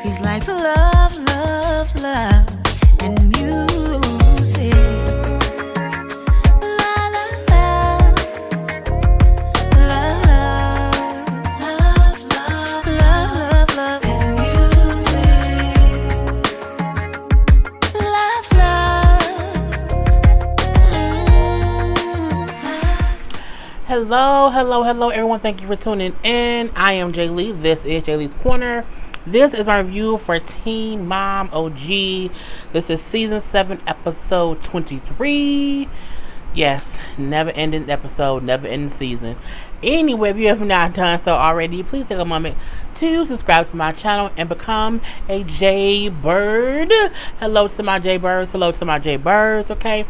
He's like love, love, love, and music. La la la, love, love, love, love, love, and music. Love, love. Hello, everyone. Thank you for tuning in. I am Jay Lee. This is Jay Lee's Corner. This is my review for Teen Mom OG. This is season 7, episode 23. Yes, never ending episode, never ending season. Anyway, if you have not done so already, please take a moment to subscribe to my channel and become a J Bird. Hello to my J Birds. Hello to my J Birds, okay?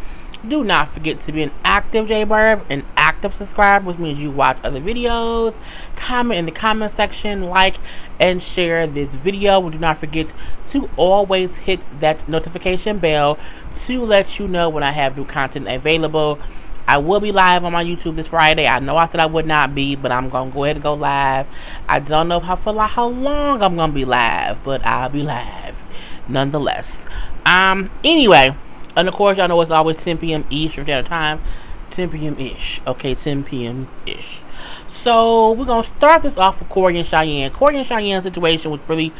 Do not forget to be an active J Bird, an active subscriber, which means you watch other videos, comment in the comment section, like and share this video. Do not forget to always hit that notification bell to let you know when I have new content available. I will be live on my YouTube this Friday. I know I said I would not be, but I'm going to go ahead and go live. I don't know how long I'm going to be live, but I'll be live nonetheless. Anyway, and of course, y'all know it's always 10 p.m. Eastern Standard Time. 10 p.m.-ish. Okay, 10 p.m.-ish. So, we're going to start this off with Corey and Cheyenne. Corey and Cheyenne's situation was really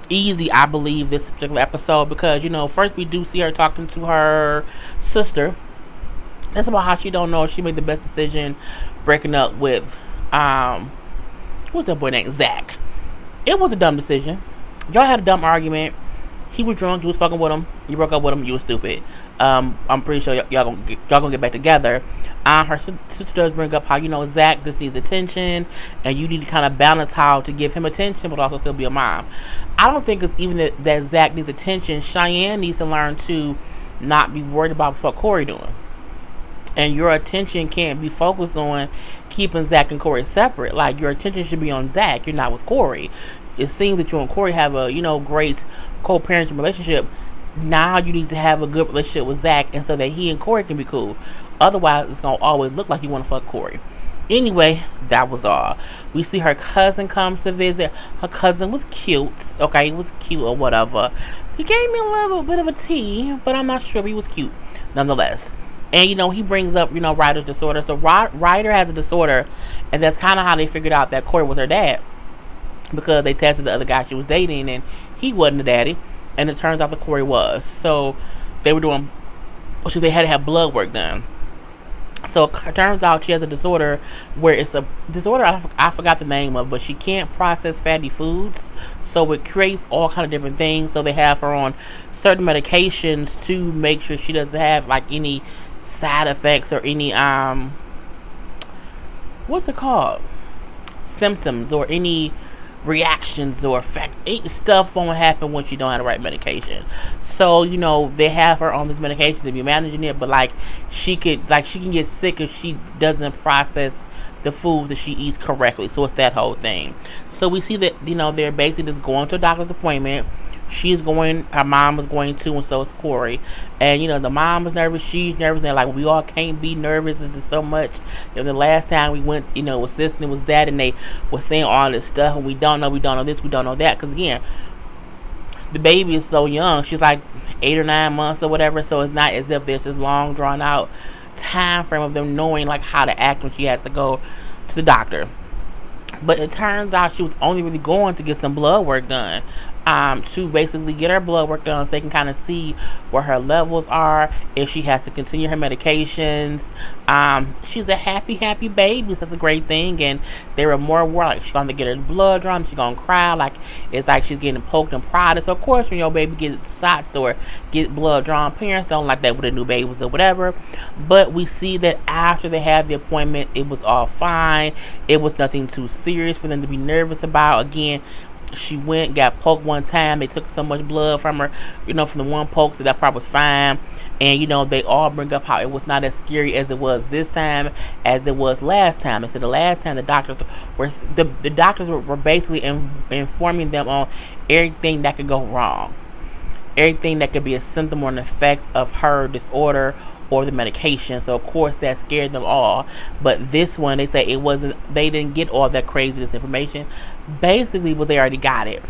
easy, I believe, this particular episode. Because, you know, first we do see her talking to her sister. That's about how she don't know if she made the best decision breaking up with, what's that boy named? Zach. It was a dumb decision. Y'all had a dumb argument. He was drunk. You was fucking with him. You broke up with him. You was stupid. I'm pretty sure y'all gonna get back together. Her sister does bring up how, you know, Zach just needs attention, and you need to kind of balance how to give him attention, but also still be a mom. I don't think it's even that Zach needs attention. Cheyenne needs to learn to not be worried about what Corey doing, and your attention can't be focused on keeping Zach and Corey separate. Like, your attention should be on Zach. You're not with Corey. It seems that you and Corey have a, you know, great co-parenting relationship. Now you need to have a good relationship with Zach, and so that he and Corey can be cool. Otherwise, it's going to always look like you want to fuck Corey. Anyway, that was all. We see her cousin comes to visit. Her cousin was cute. Okay, he was cute or whatever. He gave me a little bit of a tea, but I'm not sure, but he was cute nonetheless. And, you know, he brings up, you know, Ryder's disorder. So Ryder has a disorder, and that's kind of how they figured out that Corey was her dad. Because they tested the other guy she was dating, and he wasn't the daddy, and it turns out that Corey was. So they were doing, they had to have blood work done. So it turns out she has a disorder where it's a disorder, I forgot the name of, but she can't process fatty foods. So it creates all kind of different things. So they have her on certain medications to make sure she doesn't have like any side effects or any what's it called, symptoms or any reactions or stuff won't happen when she don't have the right medication. So, you know, they have her on this medication to be managing it, but like she can get sick if she doesn't process the food that she eats correctly. So it's that whole thing. So we see that, you know, they're basically just going to a doctor's appointment. She's going, her mom is going too, and so is Corey. And, you know, the mom is nervous, she's nervous, and they're like, we all can't be nervous, this is so much. You know, the last time we went, you know, it was this and it was that, and they were saying all this stuff, and we don't know this, we don't know that. Because, again, the baby is so young. She's like 8 or 9 months or whatever, so it's not as if there's this long, drawn-out time frame of them knowing, like, how to act when she has to go to the doctor. But it turns out she was only really going to get some blood work done. To basically get her blood work done so they can kind of see where her levels are, if she has to continue her medications. She's a happy baby, so that's a great thing. And they were more worried, like she's going to get her blood drawn, she's going to cry, like it's like she's getting poked and prodded. So of course when your baby gets shots or get blood drawn, parents don't like that with the new babies or whatever. But we see that after they had the appointment, it was all fine. It was nothing too serious for them to be nervous about. Again, she got poked one time. They took so much blood from her, you know, from the one poke, so that part was fine. And, you know, they all bring up how it was not as scary as it was this time as it was last time. They said the last time the doctors were basically informing them on everything that could go wrong. Everything that could be a symptom or an effect of her disorder or the medication. So of course that scared them all. But this one, they say it wasn't. They didn't get all that crazy information. Basically, but they already got it.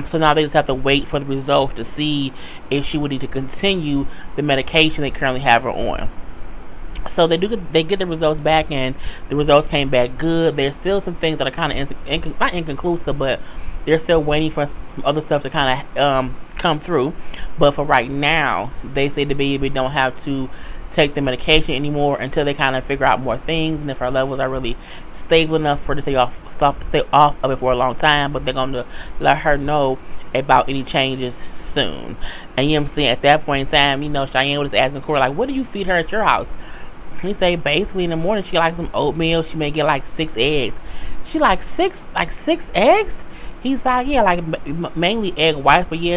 So now they just have to wait for the results to see if she would need to continue the medication they currently have her on. So they get the results back, and the results came back good. There's still some things that are kind of not inconclusive, but they're still waiting for some other stuff to kind of come through. But for right now, they say the baby don't have to take the medication anymore until they kind of figure out more things, and if her levels are really stable enough for her to stay off of it for a long time. But they're going to let her know about any changes soon. And you know what I'm saying, at that point in time, Cheyenne was asking Corey, like, what do you feed her at your house? He say basically in the morning she likes some oatmeal. She may get like 6 eggs. She like six eggs. He's like, yeah, like mainly egg whites, but yeah,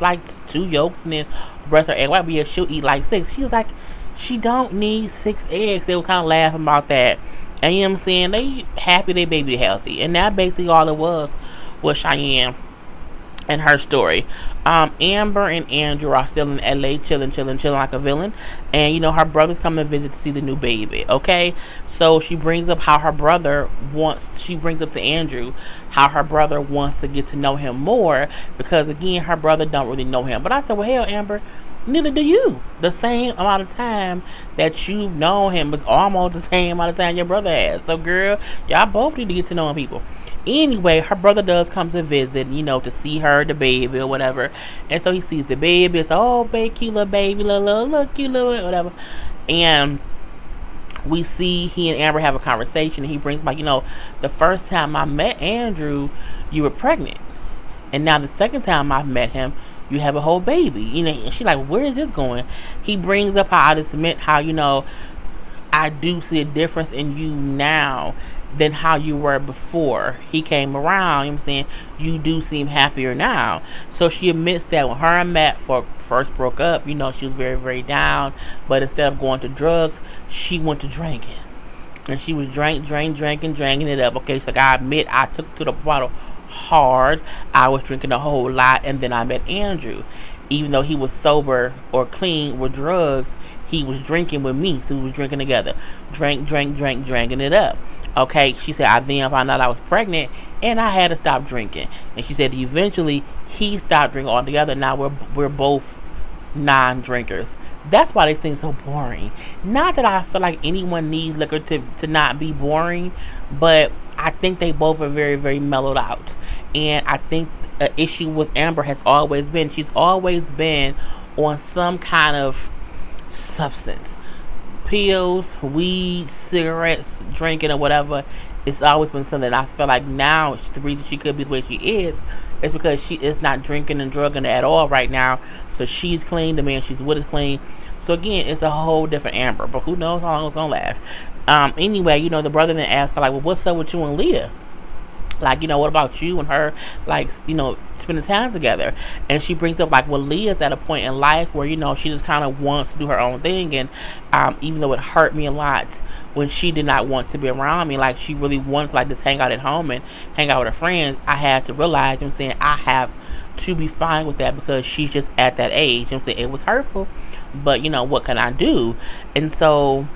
like 2 yolks and then the rest are egg white. But yeah, she'll eat like 6. She was like, she don't need 6 eggs. They were kind of laughing about that, and you know what I'm saying, they happy they baby healthy, and that basically all it was Cheyenne and her story. Amber and Andrew are still in LA chilling like a villain, and her brother's coming to visit to see the new baby. Okay, so she brings up how she brings up to Andrew how her brother wants to get to know him more, because again her brother don't really know him. But I said, well, hell, Amber, neither do you. The same amount of time that you've known him is almost the same amount of time your brother has. So girl, y'all both need to get to know people. Anyway, her brother does come to visit, to see her, the baby, or whatever. And so he sees the baby. It's, oh, baby, cute little baby, little cute little, whatever. And we see he and Amber have a conversation. And he brings back, the first time I met Andrew, you were pregnant. And now the second time I met him, you have a whole baby. And she's like, where is this going? He brings up how I just meant how, I do see a difference in you now than how you were before he came around. You know what I'm saying? You do seem happier now. So she admits that when her and Matt first broke up, she was very, very down. But instead of going to drugs, she went to drinking. And she was drinking it up. Okay, so I admit I took to the bottle hard. I was drinking a whole lot, and then I met Andrew. Even though he was sober or clean with drugs, he was drinking with me, so we was drinking together. Drinking it up. Okay, she said, I then found out I was pregnant, and I had to stop drinking. And she said, eventually, he stopped drinking altogether. Now we're both non-drinkers. That's why they seem so boring. Not that I feel like anyone needs liquor to not be boring, but I think they both are very, very mellowed out. And I think an issue with Amber has always been, she's always been on some kind of substance. Pills, weed, cigarettes, drinking, or whatever. It's always been something. I feel like now the reason she could be the way she is because she is not drinking and drugging at all right now. So she's clean. The man she's with is clean. So again, it's a whole different Amber. But who knows how long it's gonna last. Anyway, the brother then asked her, like, well, what's up with you and Leah? Like, what about you and her, like, spending time together? And she brings up, like, well, Leah's at a point in life where, she just kind of wants to do her own thing. And even though it hurt me a lot when she did not want to be around me, like, she really wants, like, just hang out at home and hang out with her friends, I had to realize, I have to be fine with that because she's just at that age. It was hurtful, but, what can I do? And so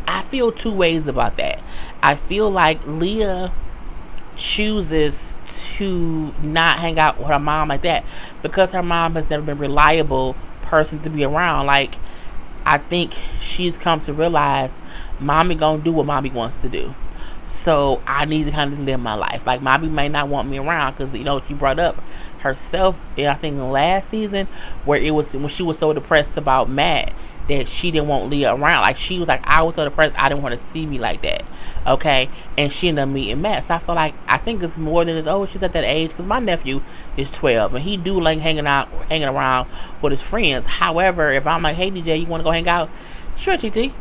I feel 2 ways about that. I feel like Leah chooses to not hang out with her mom like that because her mom has never been a reliable person to be around. Like, I think she's come to realize mommy gonna do what mommy wants to do, so I need to kind of live my life. Like, mommy may not want me around because she brought up herself, I think, in last season, where it was when she was so depressed about Matt that she didn't want Leah around. Like, she was like, I was so depressed, I didn't want to see me like that. Okay, and she ended up meeting Matt. So I think it's more than she's at that age, because my nephew is 12 and he do like hanging around with his friends. However, if I'm like, hey DJ, you want to go hang out? Sure, TT.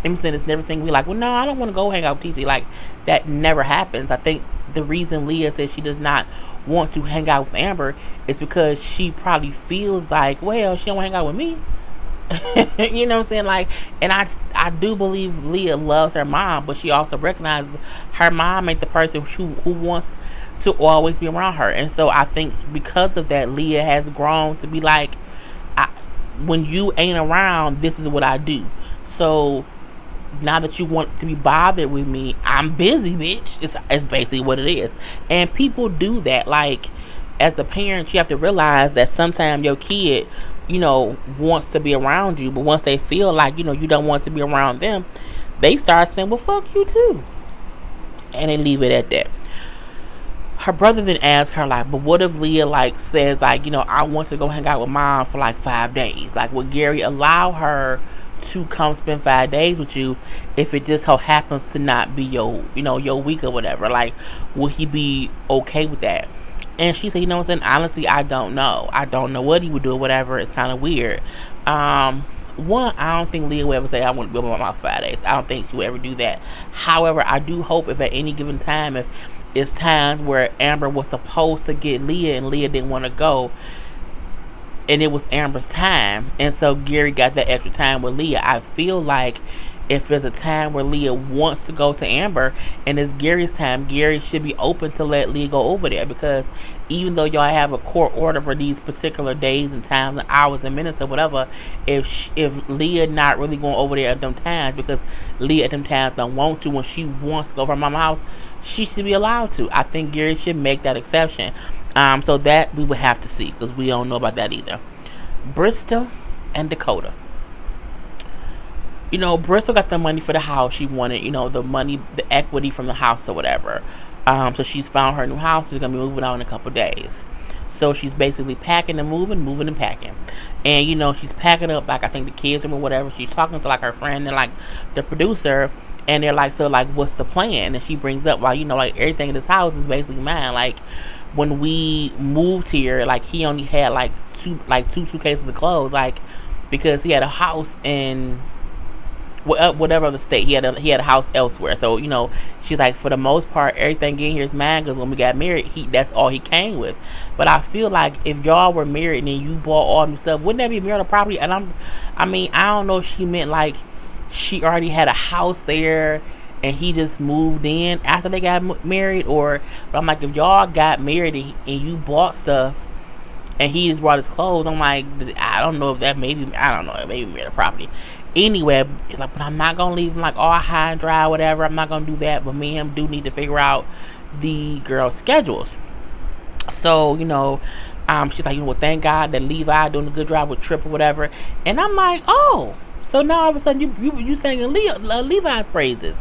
I'm saying it's never thing we like, well, no, I don't want to go hang out with TT. Like, that never happens. I think the reason Leah says she does not want to hang out with Amber is because she probably feels like, well, she don't want to hang out with me. You know what I'm saying? Like, and I do believe Leah loves her mom, but she also recognizes her mom ain't the person who wants to always be around her. And so I think because of that, Leah has grown to be like, when you ain't around, this is what I do. So now that you want to be bothered with me, I'm busy, bitch. It's basically what it is. And people do that. Like, as a parent, you have to realize that sometimes your kid, wants to be around you, but once they feel like, you don't want to be around them, they start saying, well, fuck you too. And they leave it at that. Her brother then asked her, like, but what if Leah, like, says, like, I want to go hang out with mom for, like, 5 days? Like, would Gary allow her to come spend 5 days with you if it just so happens to not be your week or whatever? Like, would he be okay with that? And she said, honestly, I don't know. I don't know what he would do or whatever. It's kind of weird. One, I don't think Leah would ever say, I want to be with my 5 days. I don't think she would ever do that. However, I do hope if at any given time, if it's times where Amber was supposed to get Leah and Leah didn't want to go, and it was Amber's time, and so Gary got that extra time with Leah, I feel like if there's a time where Leah wants to go to Amber and it's Gary's time, Gary should be open to let Leah go over there, because even though y'all have a court order for these particular days and times and hours and minutes or whatever, if Leah not really going over there at them times, because Leah at them times don't want to, when she wants to go over to mama's house, she should be allowed to. I think Gary should make that exception. So that we would have to see, because we don't know about that either. Bristol and Dakota. Bristol got the money for the house she wanted, the money, the equity from the house or whatever. So she's found her new house. She's going to be moving out in a couple days. So she's basically packing and moving and packing. And, she's packing up, like, I think the kids room or whatever. She's talking to, like, her friend and, like, the producer. And they're like, so, like, what's the plan? And she brings up, well, like, everything in this house is basically mine. Like, when we moved here, like, he only had, like, two suitcases of clothes. Like, because he had a house in whatever other state. He had a house elsewhere. So, she's like, for the most part, everything in here is mine, because when we got married, that's all he came with. But I feel like if y'all were married and then you bought all new stuff, wouldn't that be marital property? And I don't know if she meant like she already had a house there and he just moved in after they got married, but I'm like, if y'all got married and you bought stuff and he just brought his clothes, I'm like, I don't know if that maybe marital property. Anyway, it's like, but I'm not gonna leave him like all high and dry, whatever. I'm not gonna do that. But me and him do need to figure out the girls' schedules. So, she's like, well, thank God that Levi doing a good job with Trip or whatever. And I'm like, oh, so now all of a sudden you singing Levi's praises,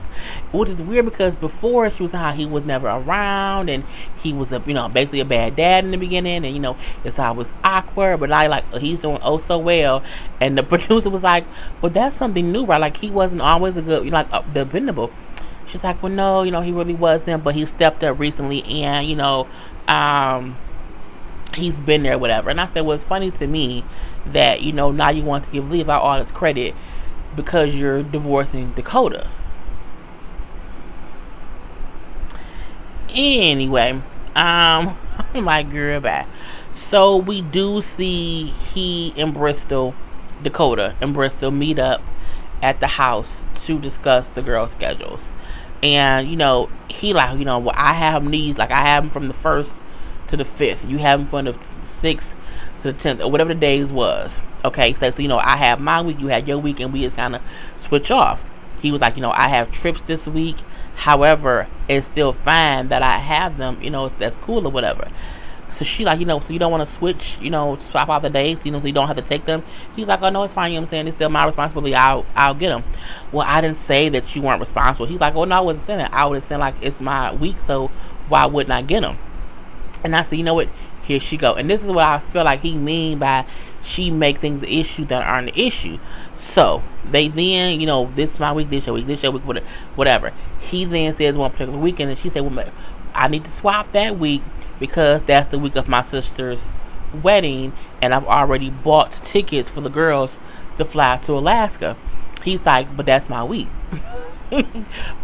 which is weird, because before she was how he was never around and he was basically a bad dad in the beginning, and it's always awkward, but I like he's doing oh so well. And the producer was like, but that's something new, right? Like, he wasn't always a good dependable. She's like, well, no, he really wasn't, but he stepped up recently, and he's been there, whatever. And I said, well, it's funny to me that now you want to give Levi all this credit because you're divorcing Dakota. Anyway, I'm like, girl, bye. So we do see he and Dakota and Bristol meet up at the house to discuss the girls' schedules. And he like, well, I have these, like, I have them from the 1st to the 5th. You have them from the 6th to the 10th, or whatever the days was. Okay, so I have my week, you had your week, and we just kind of switch off. He was like, I have trips this week. However, it's still fine that I have them. That's cool or whatever. So she like, so you don't want to switch, swap out the days, so you don't have to take them. He's like, oh no, it's fine. It's still my responsibility. I'll get them. Well, I didn't say that you weren't responsible. He's like, oh no, I wasn't saying that. I would have said like it's my week, so why wouldn't I get them? And I said, you know what? Here she go. And this is what I feel like he mean by she make things an issue that aren't an issue. So they then, this is my week, this your week, whatever. He then says one particular weekend, and she said, well, I need to swap that week because that's the week of my sister's wedding, and I've already bought tickets for the girls to fly to Alaska. He's like, but that's my week.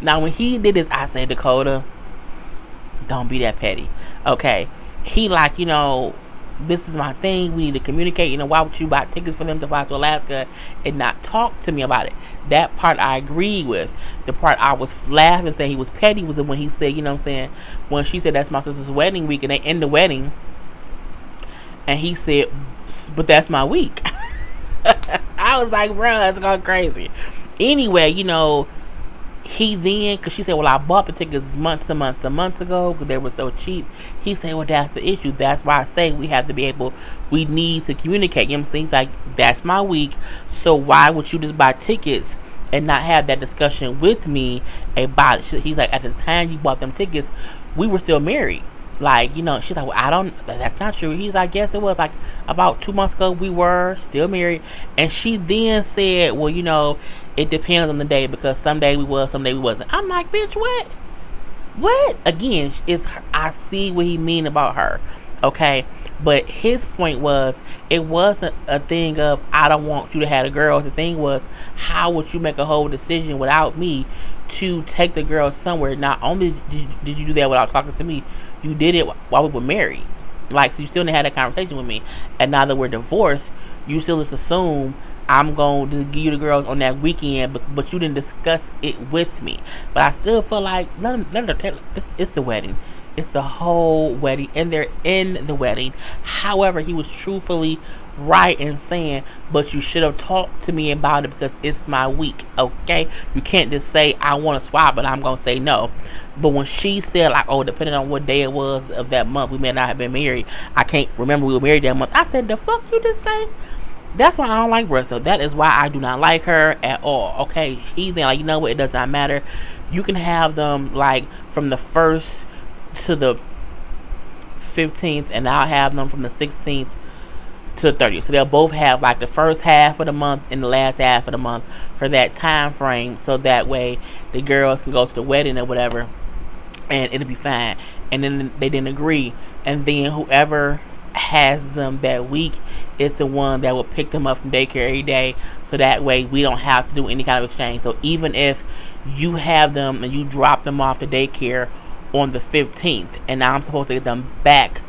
Now when he did this, I said, Dakota, don't be that petty. Okay. He like, this is my thing. We need to communicate. Why would you buy tickets for them to fly to Alaska and not talk to me about it? That part I agree with. The part I was laughing saying he was petty was when he said, when she said that's my sister's wedding week and they end the wedding, and he said, but that's my week. I was like, bruh, it's going crazy. Anyway, he then, because she said, well, I bought the tickets months and months and months ago because they were so cheap. He said, well, that's the issue. That's why I say we have to be able, we need to communicate. You know what I'm saying? He's like, that's my week. So why would you just buy tickets and not have that discussion with me about it? He's like, at the time you bought them tickets, we were still married. Like, she's like, well, that's not true. He's like, yes, it was like about 2 months ago, we were still married. And she then said, well, it depends on the day because some day we was, some day we wasn't. I'm like, bitch, what? What? Again, I see what he mean about her. Okay. But his point was, it wasn't a thing of, I don't want you to have the girls. The thing was, how would you make a whole decision without me to take the girls somewhere? Not only did you do that without talking to me, you did it while we were married. Like, so you still didn't have that conversation with me. And now that we're divorced, you still just assume I'm going to give you the girls on that weekend, but you didn't discuss it with me. But I still feel like, it's the wedding. It's the whole wedding, and they're in the wedding. However, he was truthfully right in saying, but you should have talked to me about it because it's my week, okay? You can't just say, I want to swap, but I'm going to say no. But when she said, like, oh, depending on what day it was of that month, we may not have been married. I can't remember we were married that month. I said, the fuck you just say? That's why I don't like Bristol. That is why I do not like her at all, okay? She's like, you know what? It does not matter. You can have them, like, from the 1st to the 15th, and I'll have them from the 16th to the 30th. So they'll both have like the first half of the month and the last half of the month for that time frame, so that way the girls can go to the wedding or whatever and it'll be fine. And then they didn't agree, and then whoever has them that week is the one that will pick them up from daycare every day, so that way we don't have to do any kind of exchange. So even if you have them and you drop them off to daycare on the 15th, and now I'm supposed to get them back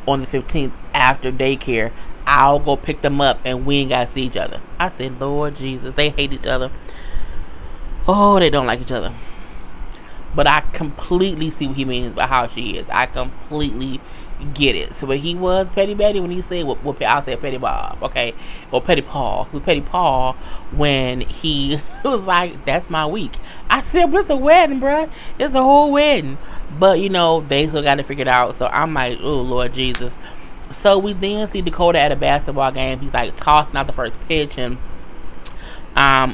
on the 15th after daycare, I'll go pick them up and we ain't gotta see each other. I said, Lord Jesus, they hate each other. Oh, they don't like each other. But I completely see what he means by how she is. I completely get it. So, but he was Petty Betty when he said, I'll say Petty Bob, okay? Or Petty Paul. He was Petty Paul when he was like, that's my week. I said, but it's a wedding, bruh. It's a whole wedding. But, they still got to figure it out. So I'm like, oh, Lord Jesus. So we then see Dakota at a basketball game. He's like tossing out the first pitch, and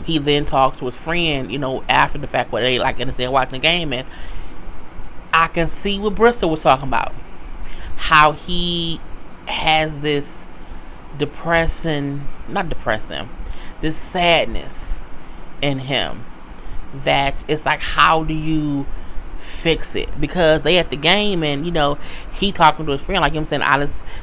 he then talks to his friend, after the fact, what they like, and they're watching the game, and I can see what Bristol was talking about. How he has this this sadness in him that it's like, how do you fix it? Because they at the game, and he talking to his friend, like,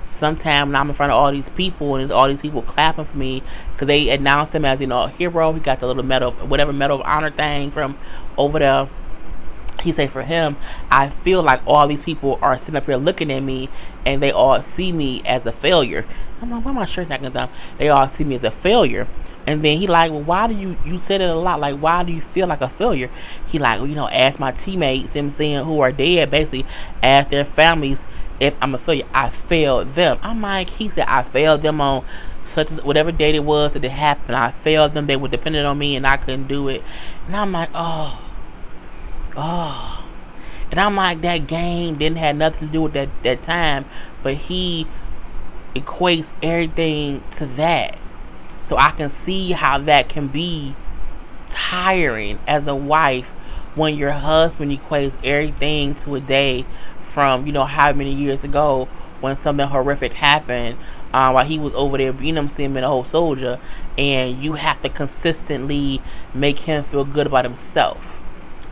sometime when I'm in front of all these people and there's all these people clapping for me because they announced him as a hero. He got the little medal of honor thing from over there. He said, for him, I feel like all these people are sitting up here looking at me and they all see me as a failure. I'm like, why my shirt not gonna? They all see me as a failure. And then he like, well, why do you said it a lot, like, why do you feel like a failure? He like, well, ask my teammates, who are dead, basically, ask their families if I'm a failure. I failed them. I'm like, he said, I failed them on such as whatever date it was that it happened. I failed them. They were dependent on me and I couldn't do it. And I'm like, oh. And I'm like, that game didn't have nothing to do with that time, but he equates everything to that. So I can see how that can be tiring as a wife when your husband equates everything to a day from, how many years ago when something horrific happened, while he was over there, being a whole soldier, and you have to consistently make him feel good about himself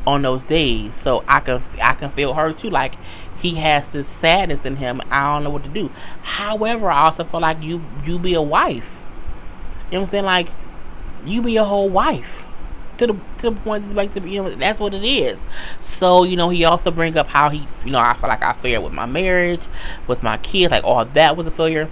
on those days. So I can feel her too, like he has this sadness in him. I don't know what to do. However, I also feel like you be a wife. You know what I'm saying? Like, you be a whole wife to the point that, like, that's what it is. So he also bring up how he I feel like I failed with my marriage, with my kids, like all that was a failure.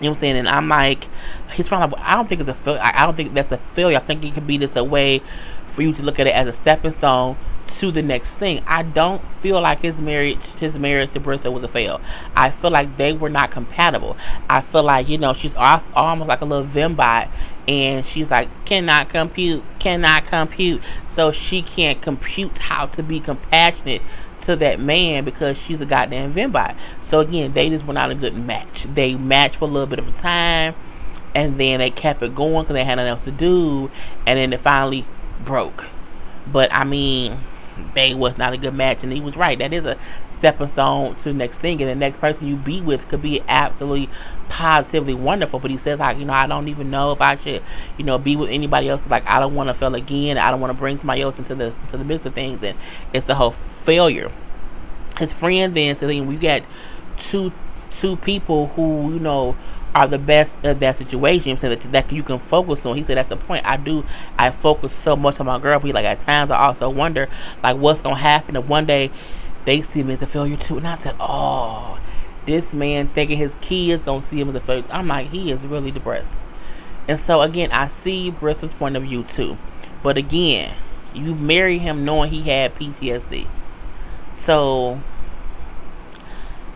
You know what I'm saying? And I'm like, he's trying to, I don't think it's a failure. I don't think that's a failure. I think it could be just a way for you to look at it as a stepping stone to the next thing. I don't feel like his marriage to Bristol was a fail. I feel like they were not compatible. I feel like, she's almost like a little Vembot, and she's like, cannot compute. So she can't compute how to be compassionate to that man because she's a goddamn Vembot. So again, they just were not a good match. They matched for a little bit of a time, and then they kept it going because they had nothing else to do, and then it finally broke. But I mean, they was not a good match, and he was right. That is a stepping stone to the next thing, and the next person you be with could be absolutely positively wonderful. But he says, like, I don't even know if I should, be with anybody else. Like, I don't want to fail again. I don't want to bring somebody else into the mix of things, and it's the whole failure. His friend then said, we got two people who are the best of that situation, so that you can focus on. He said, that's the point. I focus so much on my girl, but like, at times I also wonder, like, what's gonna happen if one day they see me as a failure too. And I said, oh, this man thinking his kids gonna see him as a failure. I'm like, he is really depressed. And so again, I see Bristol's point of view too, but again, you marry him knowing he had PTSD. So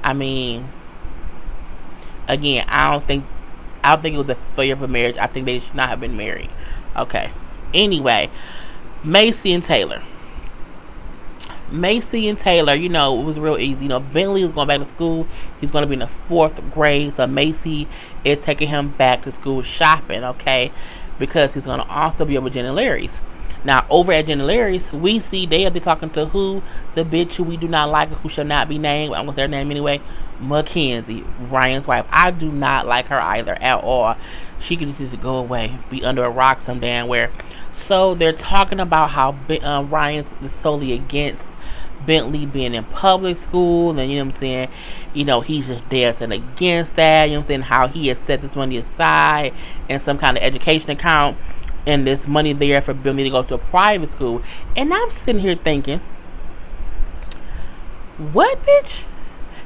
I mean, again, I don't think it was a failure of a marriage. I think they should not have been married. Okay. Anyway, Macy and Taylor, it was real easy. Bentley is going back to school. He's going to be in the 4th grade. So Macy is taking him back to school shopping, okay? Because he's going to also be over Jen and Larry's. Now, over at Jen and Larry's, we see they'll be talking to who? The bitch who we do not like, who shall not be named. I'm going to say her name anyway. Mackenzie, Ryan's wife. I do not like her either at all. She could just go away, be under a rock some damn where. So they're talking about how Ryan's is totally against Bentley being in public school, and what I'm saying, he's just dancing against that. I'm saying, how he has set this money aside in some kind of education account, and this money there for Bentley to go to a private school. And I'm sitting here thinking, what, bitch?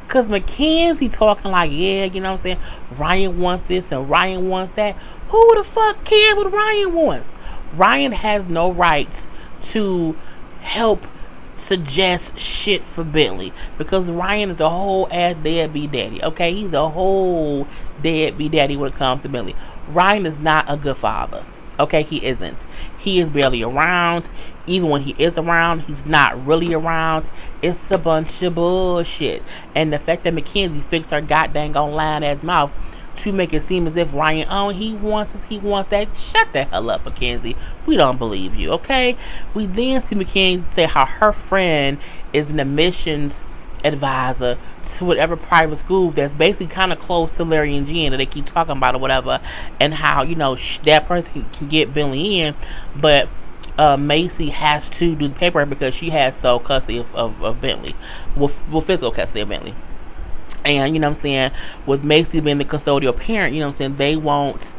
Because Mackenzie talking like, yeah, what I'm saying, Ryan wants this and Ryan wants that. Who the fuck cares what Ryan wants? Ryan has no rights to help suggest shit for Bentley, because Ryan is a whole ass deadbeat daddy. Okay, he's a whole deadbeat daddy when it comes to Bentley. Ryan is not a good father. Okay, he isn't. He is barely around. Even when he is around, he's not really around. It's a bunch of bullshit. And the fact that Mackenzie fixed her goddamn lying ass mouth to make it seem as if Ryan, he wants this, he wants that. Shut the hell up, Mackenzie. We don't believe you, okay? We then see Mackenzie say how her friend is an admissions advisor to whatever private school that's basically kind of close to Larry and Jen that they keep talking about or whatever, and how that person can get Bentley in, but Macy has to do the paperwork because she has sole custody of Bentley, with physical custody of Bentley. And what I'm saying, with Macy being the custodial parent, what I'm saying, they won't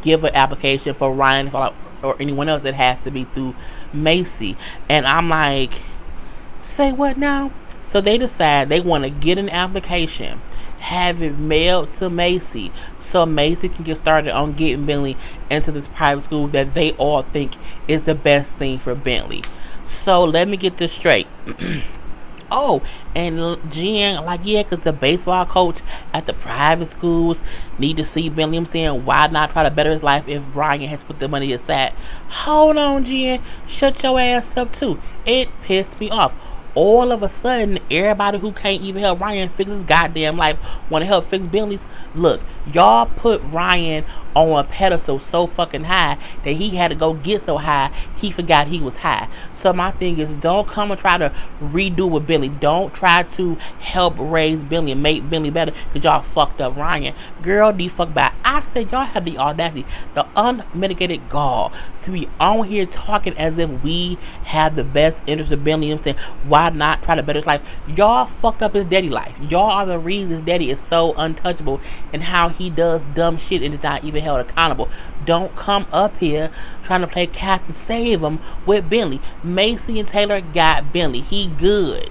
give an application for Ryan or anyone else. It has to be through Macy. And I'm like, say what now? So they decide they want to get an application, have it mailed to Macy, so Macy can get started on getting Bentley into this private school that they all think is the best thing for Bentley. So let me get this straight. Oh, and Jen, like, yeah, because the baseball coach at the private schools need to see Bentley. I'm saying, why not try to better his life if Brian has put the money aside? Hold on, Jen. Shut your ass up, too. It pissed me off. All of a sudden, everybody who can't even help Ryan fix his goddamn life want to help fix Bentley's. Look, y'all put Ryan on a pedestal so fucking high that he had to go get so high he forgot he was high. So my thing is, don't come and try to redo with Bentley. Don't try to help raise Bentley and make Bentley better because y'all fucked up Ryan. Girl, the fuck back. I said y'all have the audacity, the unmitigated gall to be on here talking as if we have the best interest of Bentley. I'm saying, why not try to better his life? Y'all fucked up his daddy life. Y'all are the reason his daddy is so untouchable and how he does dumb shit and is not even held accountable. Don't come up here trying to play Captain Save him with Bentley. Macy and Taylor got Bentley. He good.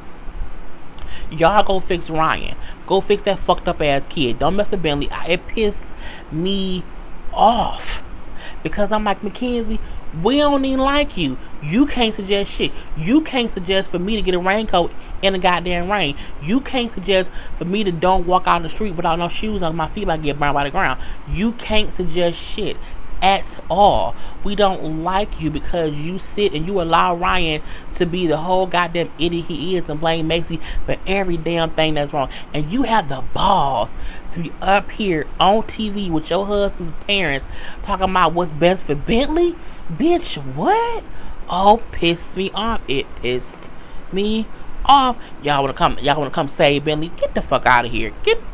Y'all go fix Ryan. Go fix that fucked up ass kid. Don't mess with Bentley. It pissed me off. Because I'm like, Mackenzie, we don't even like you. You can't suggest shit. You can't suggest for me to get a raincoat in the goddamn rain. You can't suggest for me to don't walk out the street without no shoes on my feet about to get burned by the ground. You can't suggest shit at all. We don't like you because you sit and you allow Ryan to be the whole goddamn idiot he is and blame Macy for every damn thing that's wrong. And you have the balls to be up here on TV with your husband's parents talking about what's best for Bentley? Bitch, what? Oh, pissed me off. It pissed me off. Y'all wanna come save Bentley? Get the fuck out of here.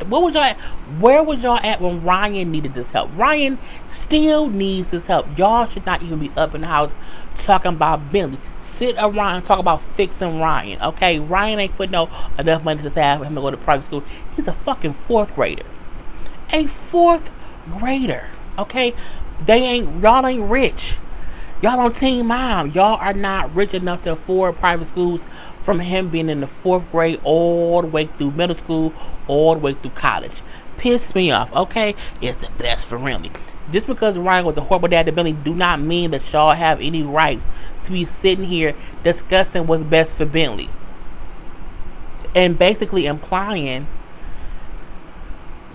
Where was y'all at when Ryan needed this help? Ryan still needs this help. Y'all should not even be up in the house talking about Bentley. Sit around and talk about fixing Ryan, okay? Ryan ain't putting enough money to have him to go to private school. He's a fucking 4th grader. A 4th grader, okay? Y'all ain't rich. Y'all on Teen Mom. Y'all are not rich enough to afford private schools from him being in the 4th grade all the way through middle school, all the way through college. Pissed me off, okay? It's the best for Bentley. Just because Ryan was a horrible dad to Bentley do not mean that y'all have any rights to be sitting here discussing what's best for Bentley. And basically implying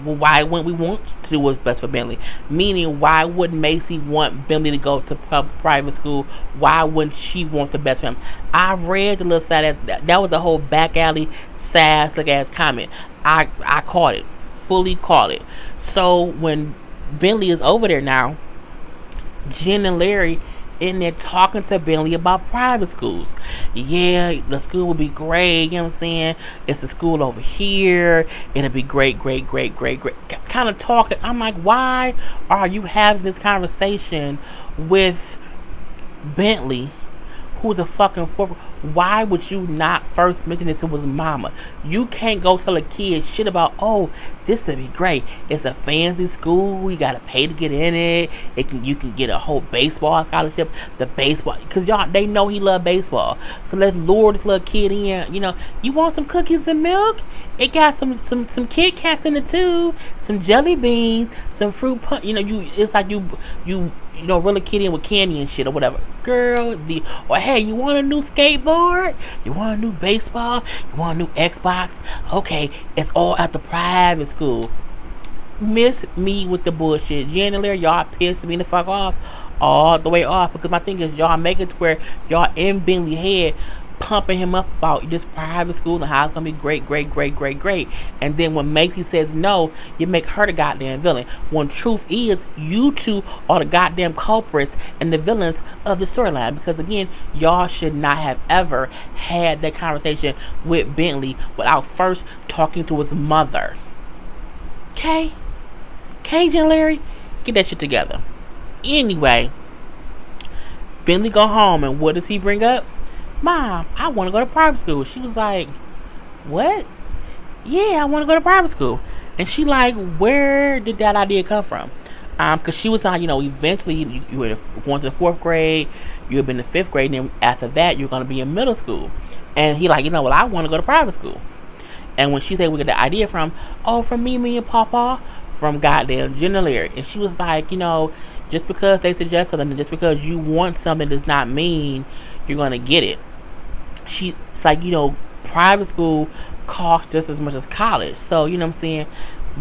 why wouldn't we want to do what's best for Bentley? Meaning, why would Macy want Bentley to go to private school? Why wouldn't she want the best for him? I read the little side that was a whole back alley, sass, ass comment. I caught it. Fully caught it. So, when Bentley is over there now, Jen and Larry in there talking to Bentley about private schools. Yeah, the school will be great, you know what I'm saying? It's a school over here. It'll be great. Kind of talking. I'm like, why are you having this conversation with Bentley, who's a fucking 4th? Why would you not first mention this to his mama? You can't go tell a kid shit about, oh, this would be great. It's a fancy school. You gotta pay to get in it. You can get a whole baseball scholarship. The baseball, because they know he love baseball. So let's lure this little kid in. You know, you want some cookies and milk? It got some Kit Kats in it too. Some jelly beans, some fruit punch. You know, it's like you reel a kid in with candy and shit or whatever. Girl, or hey, you want a new skateboard? You want a new baseball? You want a new Xbox? Okay, it's all at the private school. Miss me with the bullshit. Jen and Larry, y'all pissed me the fuck off. All the way off. Because my thing is, y'all make it to where y'all in Bentley head pumping him up about this private school and how it's gonna be great. And then when Macy says no, you make her the goddamn villain. When truth is, you two are the goddamn culprits and the villains of the storyline. Because again, y'all should not have ever had that conversation with Bentley without first talking to his mother. Okay, Jen Larry, get that shit together. Anyway, Bentley go home and what does he bring up? Mom, I want to go to private school. She was like, what? Yeah, I want to go to private school. And she like, where did that idea come from? Because she was like, eventually you were going to the 4th grade, you had been in the 5th grade, and then after that, you're going to be in middle school. And he like, well, I want to go to private school. And when she said we get the idea from me and Papa, from goddamn Jen and Larry. And she was like, just because they suggest something, just because you want something does not mean you're going to get it. It's like, private school costs just as much as college. So, you know what I'm saying?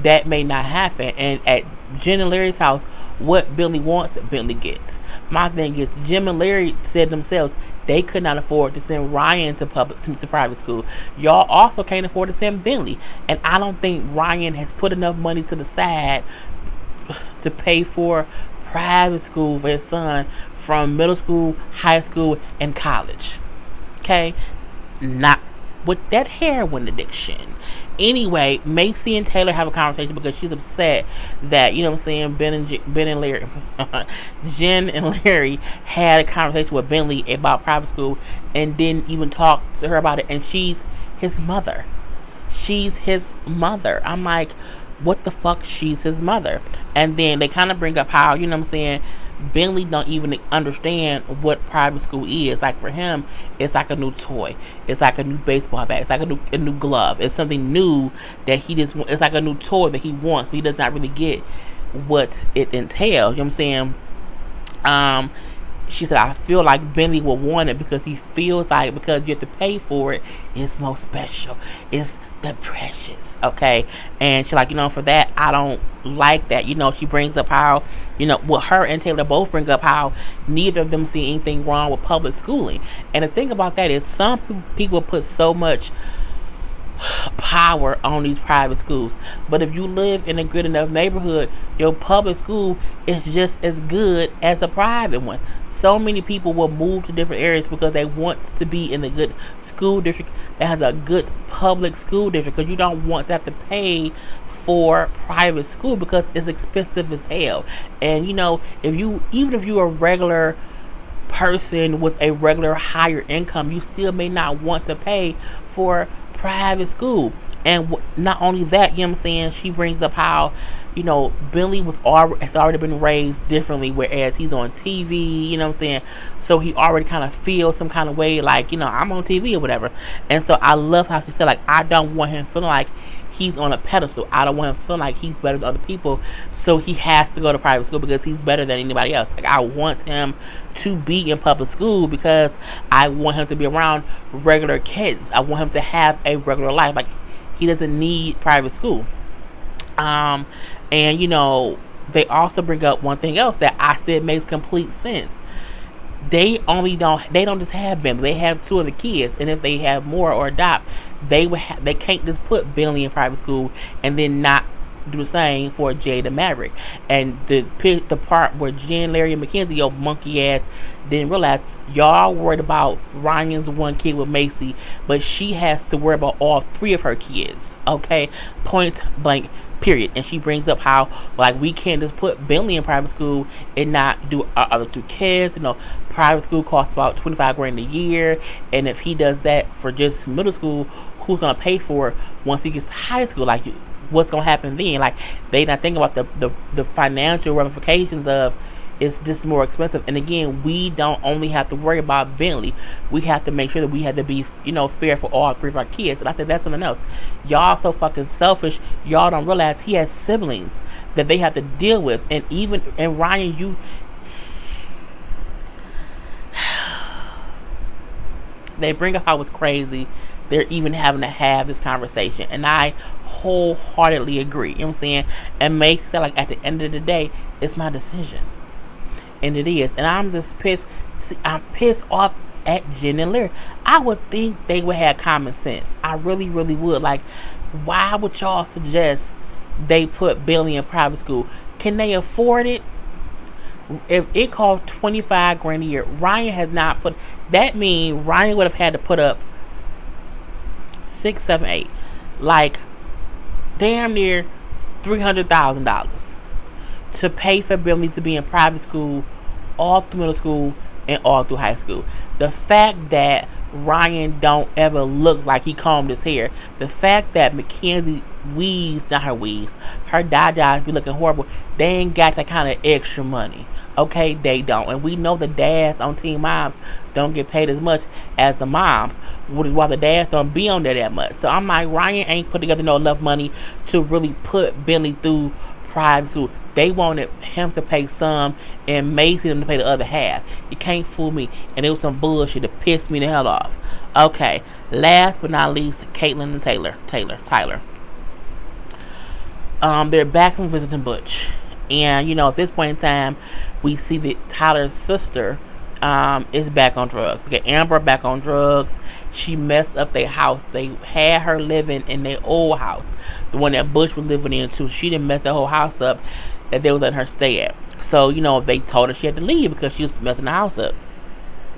That may not happen. And at Jen and Larry's house, what Bentley wants, Bentley gets. My thing is, Jim and Larry said themselves, they could not afford to send Ryan to private school. Y'all also can't afford to send Bentley. And I don't think Ryan has put enough money to the side to pay for private school for his son from middle school, high school, and college. Okay? Not with that heroin addiction. Anyway, Macy and Taylor have a conversation because she's upset that, Ben and Larry, Jen and Larry had a conversation with Bentley about private school and didn't even talk to her about it. And she's his mother. I'm like, what the fuck? She's his mother. And then they kind of bring up how, Bentley don't even understand what private school is. Like for him, it's like a new toy. It's like a new baseball bat. It's like a new glove. It's something new that he just. It's like a new toy that he wants, but he does not really get what it entails. You know what I'm saying? She said, I feel like Bentley would want it because he feels like because you have to pay for it, it's more special. It's the precious, okay? And she's like, for that, I don't like that. She brings up how, her and Taylor both bring up how neither of them see anything wrong with public schooling. And the thing about that is some people put so much power on these private schools, but if you live in a good enough neighborhood, your public school is just as good as a private one. So many people will move to different areas because they want to be in a good school district that has a good public school district, because you don't want to have to pay for private school because it's expensive as hell. And if you're a regular person with a regular higher income, you still may not want to pay for private school. And not only that, she brings up how Bentley has already been raised differently, whereas he's on TV, so he already kind of feels some kind of way, like, I'm on TV or whatever. And so I love how she said, like, I don't want him feeling like he's on a pedestal. I don't want him feeling like he's better than other people, so he has to go to private school because he's better than anybody else. Like, I want him to be in public school because I want him to be around regular kids. I want him to have a regular life. Like, he doesn't need private school. And they also bring up one thing else that I said makes complete sense. They don't just have Bentley. They have two of the kids, and if they have more or adopt, they can't just put Bentley in private school and then not do the same for Jay the Maverick. And the part where Jen, Larry, and Mackenzie, your monkey ass, didn't realize y'all worried about Ryan's one kid with Macy, but she has to worry about all three of her kids. Okay, point blank. Period. And she brings up how, like, we can't just put Bentley in private school and not do our other two kids. Private school costs about $25,000 a year, and if he does that for just middle school, who's gonna pay for it once he gets to high school? Like, what's gonna happen then? Like, they not thinking about the financial ramifications of it's just more expensive. And again, we don't only have to worry about Bentley. We have to make sure that we have to be, fair for all three of our kids. And I said, that's something else. Y'all so fucking selfish. Y'all don't realize he has siblings that they have to deal with. And Ryan, they bring up how it's crazy they're even having to have this conversation. And I wholeheartedly agree. You know what I'm saying? And makes it sound like at the end of the day, it's my decision. And it is. And I'm just pissed. I'm pissed off at Jen and Larry. I would think they would have common sense. I really, really would. Like, why would y'all suggest they put Bentley in private school? Can they afford it? If it costs $25,000 a year, Ryan has not put. That means Ryan would have had to put up 6, 7, 8, like damn near $300,000 to pay for Bentley to be in private school all through middle school and all through high school. The fact that Ryan don't ever look like he combed his hair, the fact that Mackenzie her dada be looking horrible, they ain't got that kind of extra money. Okay, they don't. And we know the dads on Teen Moms don't get paid as much as the moms, which is why the dads don't be on there that much. So I'm like, Ryan ain't put together enough money to really put Bentley through private school. They wanted him to pay some and Macy them to pay the other half. You can't fool me. And it was some bullshit that pissed me the hell off. Okay, last but not least, Caitlin and Tyler. They're back from visiting Butch. And, at this point in time, we see that Tyler's sister is back on drugs. Okay, Amber back on drugs. She messed up their house. They had her living in their old house, the one that Butch was living in too. She didn't mess the whole house up that they was letting her stay at. So, they told her she had to leave because she was messing the house up.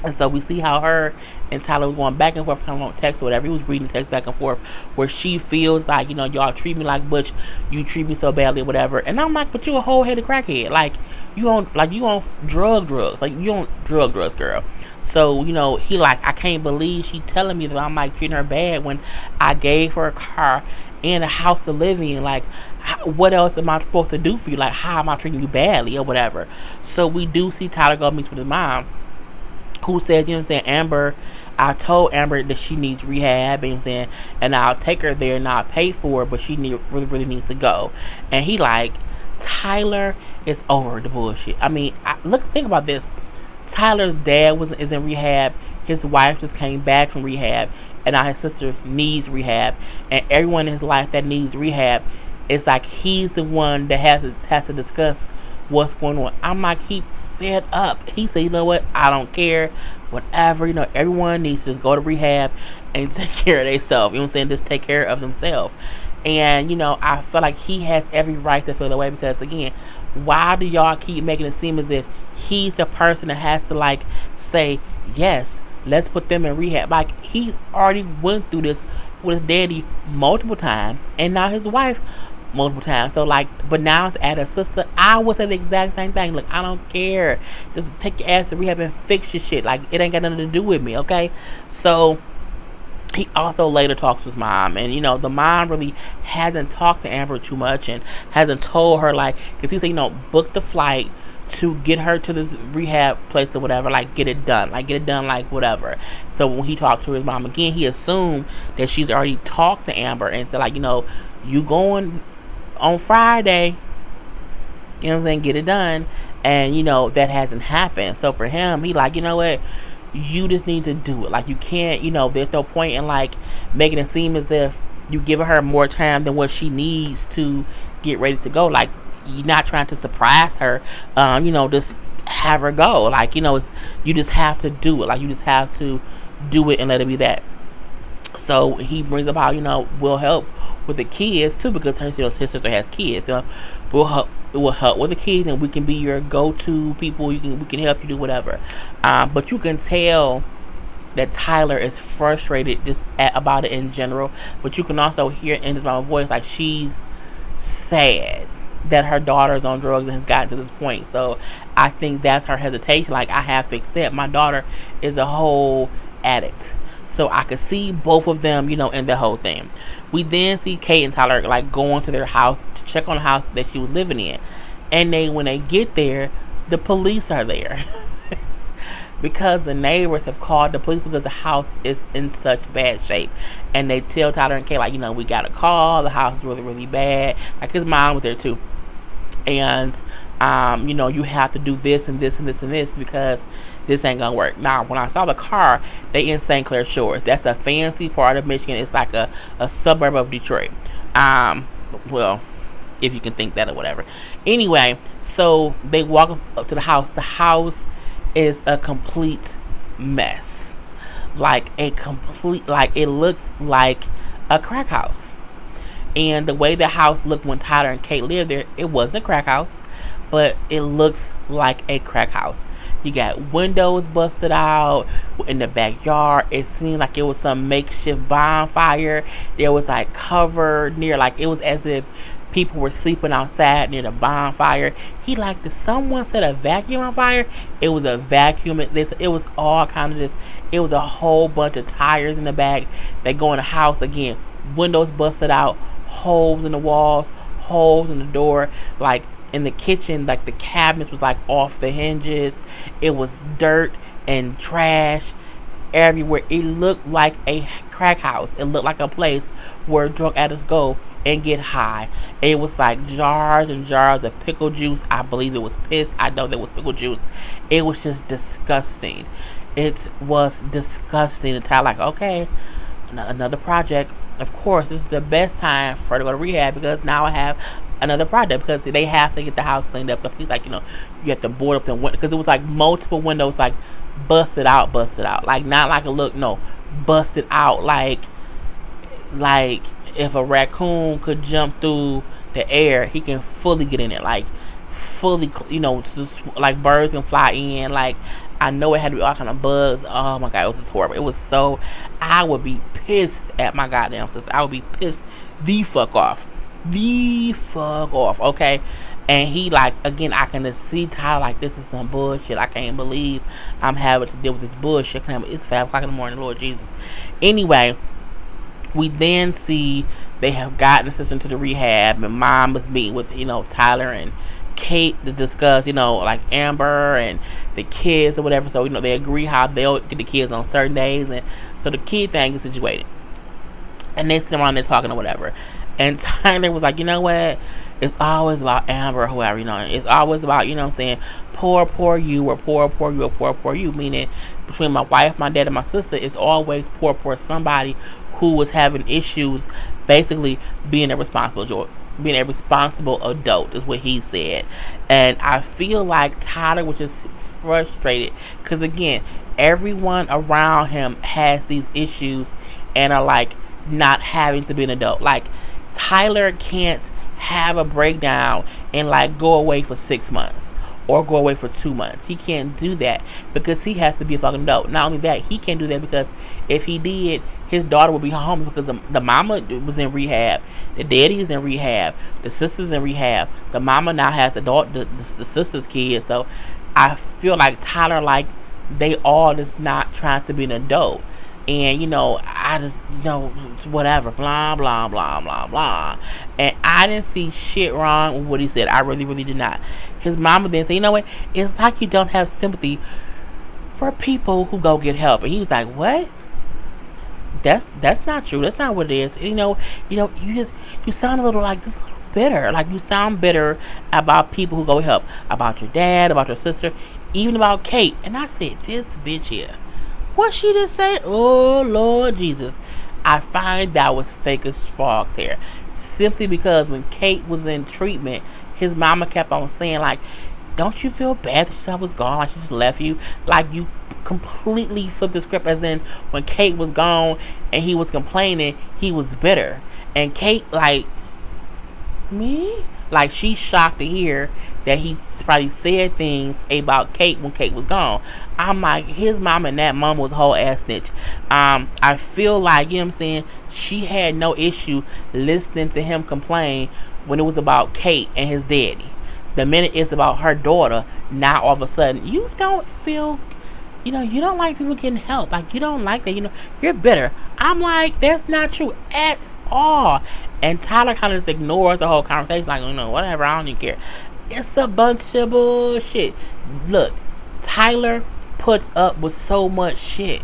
And so we see how her and Tyler was going back and forth, kind of on text or whatever. He was reading text back and forth where she feels like, y'all treat me like Butch, you treat me so badly or whatever. And I'm like, but you a whole headed crackhead. You on drugs. Like, you on drugs, girl. So, he like, I can't believe she telling me that I'm like treating her bad when I gave her a car in a house to live in. Like, what else am I supposed to do for you? Like, how am I treating you badly or whatever? So we do see Tyler go meet with his mom, who says, you know what I'm saying, Amber, I told Amber that she needs rehab, you know what I'm saying, and I'll take her there and I'll pay for it, but she really needs to go. And he like, Tyler is over the bullshit. I mean, think about this. Tyler's dad is in rehab. His wife just came back from rehab, and now his sister needs rehab. And everyone in his life that needs rehab, it's like he's the one that has to discuss what's going on. I'm like, he fed up. He said, you know what? I don't care. Whatever. You know, everyone needs to just go to rehab and take care of themselves. You know what I'm saying? Just take care of themselves. And, you know, I feel like he has every right to feel that way because, again, why do y'all keep making it seem as if he's the person that has to, like, say, yes, let's put them in rehab? Like, he already went through this with his daddy multiple times, and now his wife multiple times. So, like, but now it's at a sister. I would say the exact same thing. Look, I don't care. Just take your ass to rehab and fix your shit. Like, it ain't got nothing to do with me, okay? So, he also later talks to his mom, and you know, the mom really hasn't talked to Amber too much and hasn't told her, like, because he said, you know, book the flight to get her to this rehab place or whatever, like, get it done, like, whatever. So when he talked to his mom again, he assumed that she's already talked to Amber and said, like, you know, you going on Friday, you know what I'm saying, get it done. And you know, that hasn't happened. So for him, he like, you know what, you just need to do it. Like, you can't, you know, there's no point in like making it seem as if you giving her more time than what she needs to get ready to go. Like, you're not trying to surprise her. You know, just have her go. Like, you know, you just have to do it. Like, you just have to do it and let it be that. So he brings up how, you know, we'll help with the kids too, because his sister has kids. So it will help with the kids, and we can be your go-to people. We can help you do whatever. But you can tell that Tyler is frustrated just about it in general. But you can also hear in his mom's voice, like, she's sad that her daughter's on drugs and has gotten to this point. So I think that's her hesitation. Like, I have to accept my daughter is a whole addict. So I could see both of them, you know, in the whole thing. We then see Kate and Tyler, like, going to their house to check on the house that she was living in. And when they get there, the police are there. Because the neighbors have called the police because the house is in such bad shape. And they tell Tyler and Kate, like, you know, we got a call. The house is really, really bad. Like, his mom was there too. And, you know, you have to do this and this and this and this because this ain't gonna work. Now, when I saw the car, they in St. Clair Shores. That's a fancy part of Michigan. It's like a suburb of Detroit. Well, if you can think that or whatever. Anyway, so they walk up to the house. The house is a complete mess. Like, it looks like a crack house. And the way the house looked when Tyler and Kate lived there, it wasn't a crack house, but it looks like a crack house. You got windows busted out in the backyard. It seemed like it was some makeshift bonfire. There was like cover near, like it was as if people were sleeping outside near the bonfire. He like, did someone set a vacuum on fire? It was a vacuum. It was all kind of this. It was a whole bunch of tires in the back. They go in the house again. Windows busted out. Holes in the walls. Holes in the door. Like, in the kitchen, like the cabinets was like off the hinges. It was dirt and trash everywhere. It looked like a crack house. It looked like a place where drug addicts go and get high. It was like jars and jars of pickle juice. I believe it was piss. I know there was pickle juice. It was just disgusting. It was disgusting. The time, like, okay, another project. Of course, this is the best time for her to go to rehab because now I have another project, because they have to get the house cleaned up. The police, like, you know, you have to board up the window, because it was like multiple windows, like busted out, like not like a look, no, busted out, like if a raccoon could jump through the air, he can fully get in it, like fully, you know, just like birds can fly in. Like, I know it had to be all kind of bugs. Oh my god, it was just horrible. It was so, I would be pissed at my goddamn sister. I would be pissed the fuck off, okay? And he, like, again, I can just see Tyler like, this is some bullshit. I can't believe I'm having to deal with this bullshit. It's 5 o'clock in the morning, Lord Jesus. Anyway, we then see They have gotten the sister into the rehab, and mom was meeting with, Tyler and Kate to discuss, like Amber and the kids or whatever. So, they agree how they'll get the kids on certain days. And so the kid thing is situated. And they sit around there talking or whatever. And Tyler was like, you know what? It's always about Amber or whoever, It's always about, poor you, or poor you, or poor you. Meaning, between my wife, my dad, and my sister, it's always poor somebody who was having issues, basically being a responsible adult, is what he said. And I feel like Tyler was just frustrated because, again, everyone around him has these issues and are like not having to be an adult. Like, Tyler can't have a breakdown and like go away for 6 months or go away for 2 months. He can't do that because he has to be a fucking adult. Not only that, he can't do that because if he did, his daughter would be home because the mama was in rehab, the daddy is in rehab, the sister's in rehab, the mama now has the sister's kids. So I feel like Tyler, like, they all just not trying to be an adult. And, I just, whatever, blah, blah, blah, blah, blah. And I didn't see shit wrong with what he said. I really, really did not. His mama then said, you know what? It's like you don't have sympathy for people who go get help. And he was like, what? That's not true. That's not what it is. You sound a little like this, a little bitter. Like, you sound bitter about people who go help. About your dad, about your sister, even about Kate. And I said, this bitch here. What she just said? Oh, Lord Jesus. I find that was fake as frogs hair. Simply because when Kate was in treatment, his mama kept on saying, like, don't you feel bad that she was gone? Like, she just left you? Like, you completely flipped the script, as in when Kate was gone and he was complaining, he was bitter. And Kate, like, me? Like, she's shocked to hear that he probably said things about Kate when Kate was gone. I'm like, his mom and that mom was a whole ass snitch. I feel like, she had no issue listening to him complain when it was about Kate and his daddy. The minute it's about her daughter, now all of a sudden, you don't feel, you don't like people getting help. Like, you don't like that, you're bitter. I'm like, that's not true at all. And Tyler kind of just ignores the whole conversation, like, whatever, I don't even care. It's a bunch of bullshit. Look, Tyler puts up with so much shit.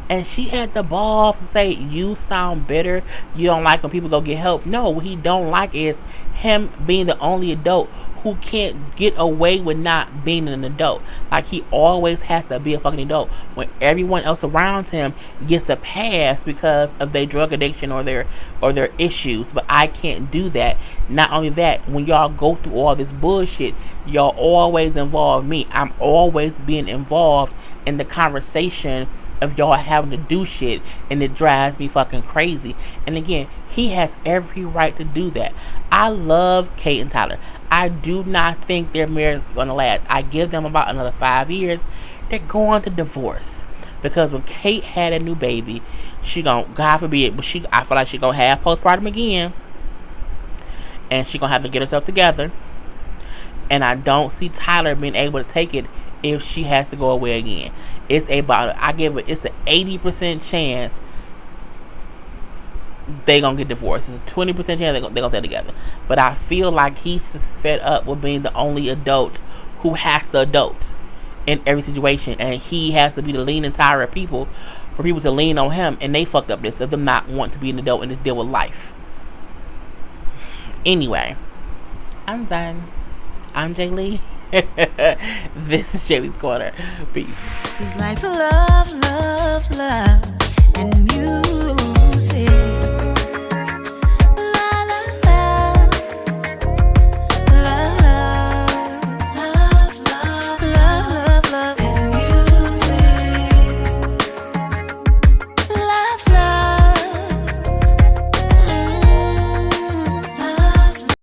And she had the balls to say, you sound bitter, you don't like when people go get help. No, what he don't like is him being the only adult who can't get away with not being an adult. Like, he always has to be a fucking adult when everyone else around him gets a pass because of their drug addiction or their issues. But I can't do that. Not only that, when y'all go through all this bullshit, y'all always involve me. I'm always being involved in the conversation of y'all having to do shit, and it drives me fucking crazy. And again, he has every right to do that. I love Kate and Tyler. I do not think their marriage is going to last. I give them about another 5 years. They're going to divorce. Because when Kate had a new baby, she gonna, God forbid, but I feel like she gonna have postpartum again. And she gonna have to get herself together. And I don't see Tyler being able to take it if she has to go away again. It's it's an 80% chance they gonna get divorced. It's a 20% chance they gonna stay together. But I feel like he's just fed up with being the only adult who has to adult in every situation, and he has to be the leaning tire of people for people to lean on him, and they fucked up this of them not want to be an adult and just deal with life. Anyway, I'm done. I'm Jay Lee. This is Jay Lee's Corner. Peace. It's like love, and music.